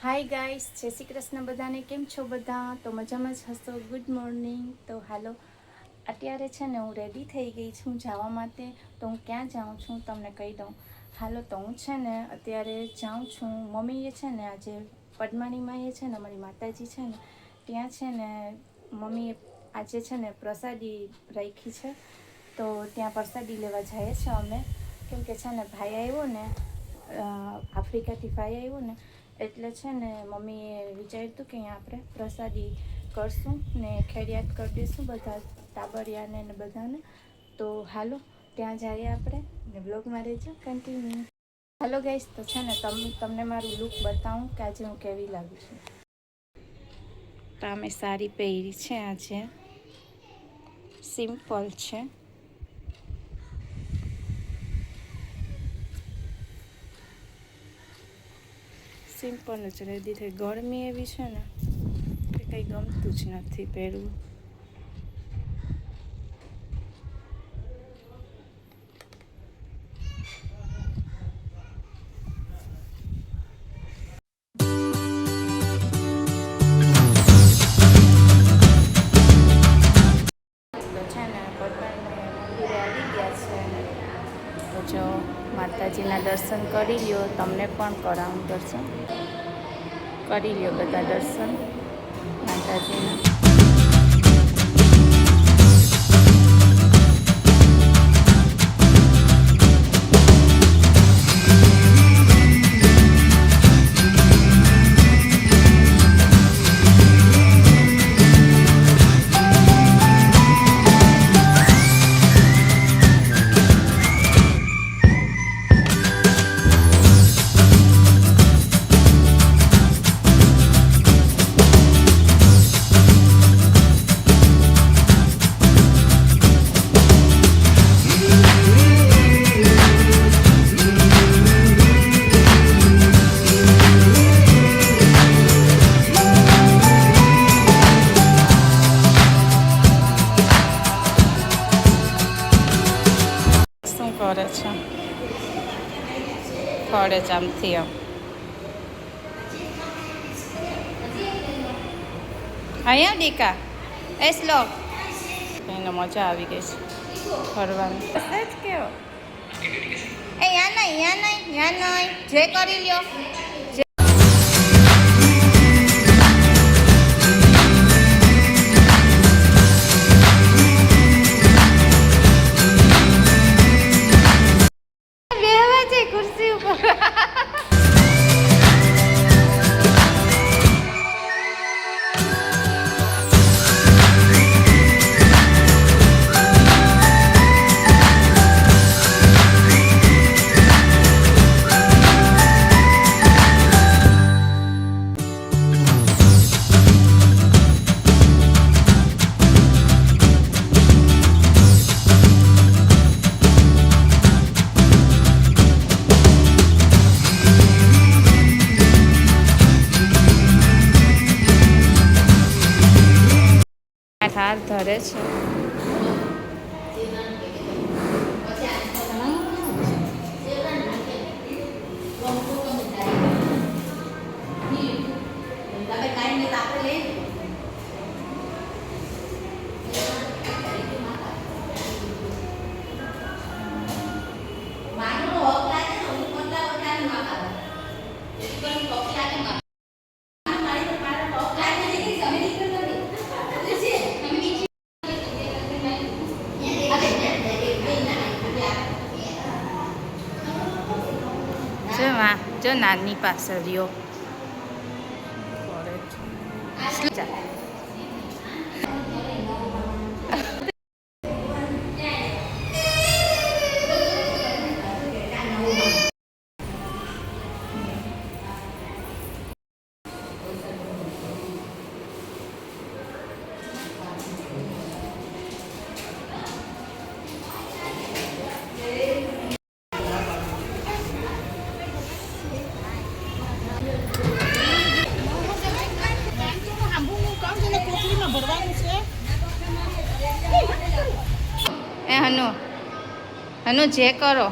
Hi guys, જય શ્રી કૃષ્ણ બધાને. કેમ છો બધા? તો મજામાં જ હશો. Good morning. તો હાલો, અત્યારે છે ને હું રેડી થઈ ગઈ છું જવા માટે. તો હું ક્યાં જાઉં છું તમને કહી દઉં. હાલો, તો હું છે ને અત્યારે જાઉં છું. મમ્મીએ છે ને આજે પદ્માણીમાં એ છે ને અમારી માતાજી છે ને ત્યાં છે ને મમ્મીએ આજે છે ને પ્રસાદી રાખી છે. તો ત્યાં પ્રસાદી લેવા જઈએ છીએ અમે. કેમ કે છે ને ભાઈ આવ્યો ને, આફ્રિકાથી ભાઈ આવ્યો ને, એટલે છે ને મમ્મીએ વિચાર્યું હતું કે અહીંયા આપણે પ્રસાદી કરશું ને ખેડિયાત કરી દઈશું બધા ટાબરિયાને ને બધાને. તો હાલો ત્યાં જઈએ આપણે ને બ્લોગમાં રહેજો કન્ટિન્યુ. હાલો ગાઈસ, તો છે ને તમને મારું લુક બતાવું કે આજે હું કેવી લાગુ છું. તો અમે સાડી પહેરી છે આજે, સિમ્પલ છે. સિમ્પલ જ રેડી થઈ. ગરમી એવી છે ને કે કંઈ ગમતું જ નથી પહેરવું. તો છે ને પદ્માણીના મંદિરે આવી ગયા છે. તો જો માતાજીના દર્શન કરી લ્યો, તમને પણ કરાવું દર્શન. કરી લ્યો બધા દર્શન માતાજીના. શું કરે છે? ફળે જ આમથી આમ. અહીંયા ડીકા એ શ્લોક એને મજા આવી ગઈ છે ફરવાની. જ કેવો એ યા નહીં જે કરી લ્યો. બેહવા છે ખુરશી ઉપર. હાર ધરે છે. જો નાની પાસે રહ્યો. એ હનુ જે કરો.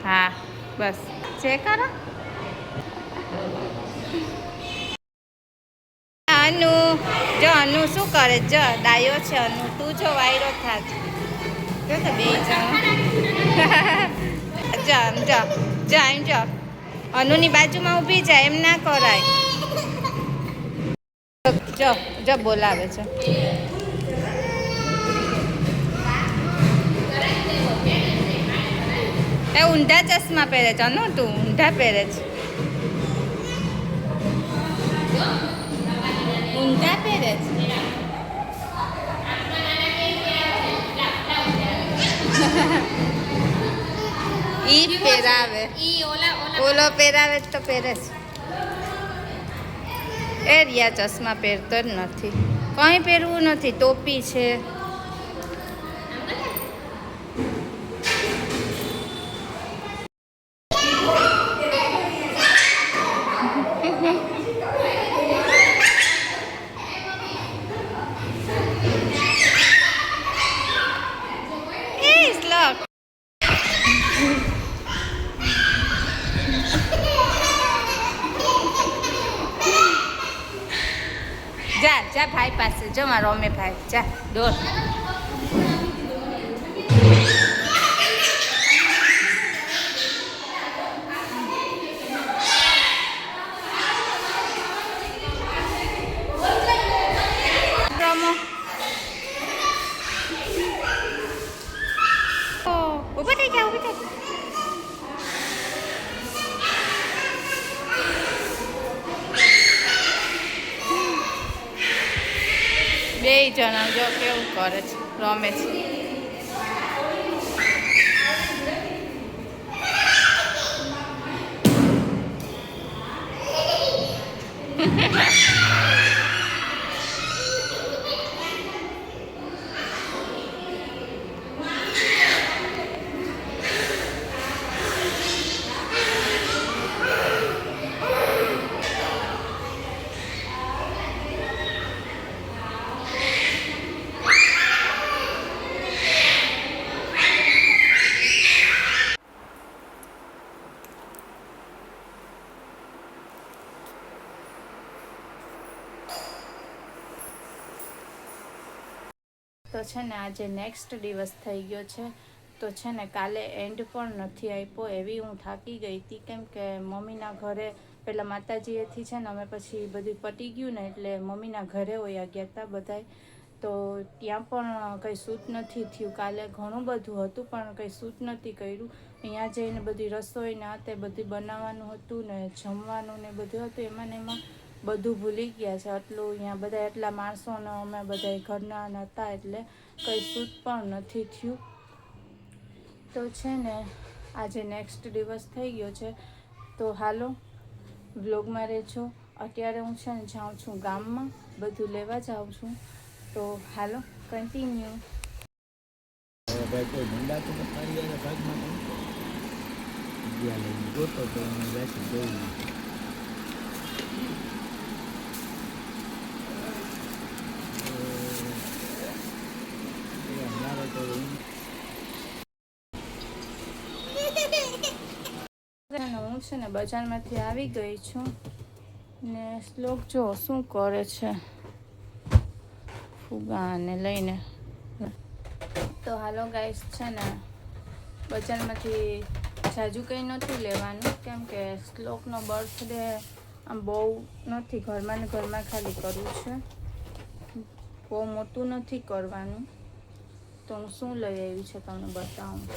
હા બસ. છે કરો અનુ જો અનુ શું કરે જો ડાયો છે અનુ તું જો વાયરો થાત જો તો બે જણ જા જા જા એમ જા અનુની બાજુમાં ઊભી જાય એમ ના કરાય જો જો બોલાવે છે એ ઊંધા ચશ્મા પહેરે છે અનુ તું ઊંધા પહેરે છે ઊંધા પહેરે છે ઈ પહેરાવે ઓલો પહેરાવે તો પહેરે છે એ રિયા ચશ્મા પહેરતો જ નથી કંઈ પહેરવું નથી ટોપી છે જા જા ભાઈ પાસે જો મારો અમે ભાઈ જા દોડ રમો ઊભા થઈ ગયા ઊભી થઈ બે જણા જો કેવું કરે છે રમે છે તો છે ને આજે નેક્સ્ટ દિવસ થઈ ગયો છે તો છે ને કાલે એન્ડ પણ નથી આપ્યો એવી હું થાકી ગઈ હતી કેમ કે મમ્મીના ઘરે પહેલાં માતાજીએથી છે ને અમે પછી બધું પતી ગયું ને એટલે મમ્મીના ઘરે વયા ગયા હતા બધાય તો ત્યાં પણ કંઈ શૂટ નથી થયું કાલે ઘણું બધું હતું પણ કંઈ શૂટ નથી કર્યું અહીંયા જઈને બધી રસોઈ ને તે બધું બનાવવાનું હતું ને જમવાનું ને બધું હતું એમાં ને એમાં બધું ભૂલી ગયા છે આટલું અહીંયા બધા એટલા માણસોને અમે બધા ઘરના હતા એટલે કંઈ શૂટ પણ નથી થયું તો છે ને આજે નેક્સ્ટ દિવસ થઈ ગયો છે તો હાલો વ્લોગમાં રહેજો અત્યારે હું છે ને જાઉં છું ગામમાં બધું લેવા જાઉં છું તો હાલો કન્ટિન્યુ હું છે ને બજારમાંથી આવી ગઈ છું ને શ્લોક જો શું કરે છે ફુગાને લઈને તો હાલો ગાઈસ છે ને બજારમાંથી જાજુ કંઈ નથી લેવાનું કેમ કે શ્લોકનો બર્થડે આમ બહુ નથી ઘરમાં ને ઘરમાં ખાલી કરવું છે બહુ મોટું નથી કરવાનું તો હું શું લઈ આવી છે તમને બતાવું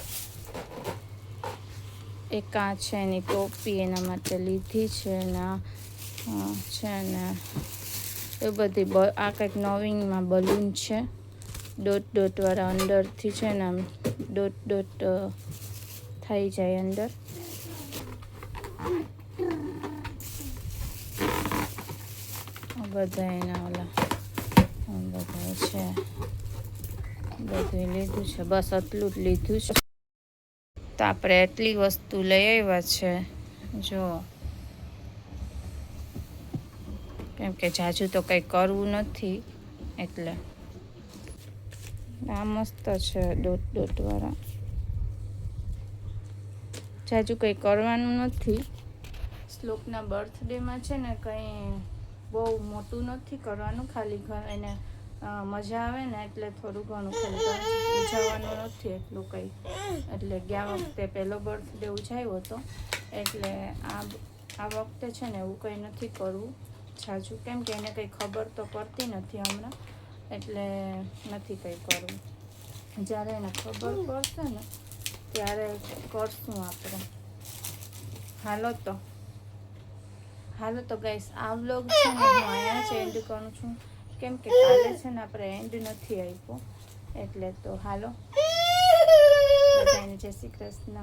એક આ છે એની ટોપી એના માટે લીધી છે ને છે ને એ બધી આ કંઈક નવીનમાં બલૂન છે ડોટ ડોટવાળા અંદરથી છે ને આમ ડોટ ડોટ થઈ જાય અંદર બધા એના ઓલા બધા છે બધું લીધું છે બસ આટલું જ લીધું છે તો આપણે એટલી વસ્તુ લઈ આવ્યા છે જો કેમ કે જાજુ તો કંઈ કરવું નથી એટલે આ મસ્ત છે ડોટ ડોટવાળા જાજુ કંઈ કરવાનું નથી. શ્લોકના બર્થડેમાં છે ને કંઈ બહુ મોટું નથી કરવાનું, ખાલી એને મજા આવે ને એટલે થોડું ઘણું ખાલી ઉજવવાનું નથી એટલું કંઈ. એટલે ગયા વખતે પહેલો બર્થડે ઉજવ્યો હતો એટલે આ વખતે છે ને એવું કંઈ નથી કરવું જાજુ, કેમ કે એને કંઈ ખબર તો પડતી નથી હમણાં, એટલે નથી કંઈ કરવું. જ્યારે એને ખબર પડશે ને ત્યારે કરશું આપણે. હાલો તો ગાઈસ, આ વ્લોગ છે ને હું અહીંયા જ એન્ડ કરું છું, કેમ કે કાલે છે ને આપણે એન્ડ નથી આપ્યો એટલે. તો હાલો, બધાને જય શ્રી કૃષ્ણ.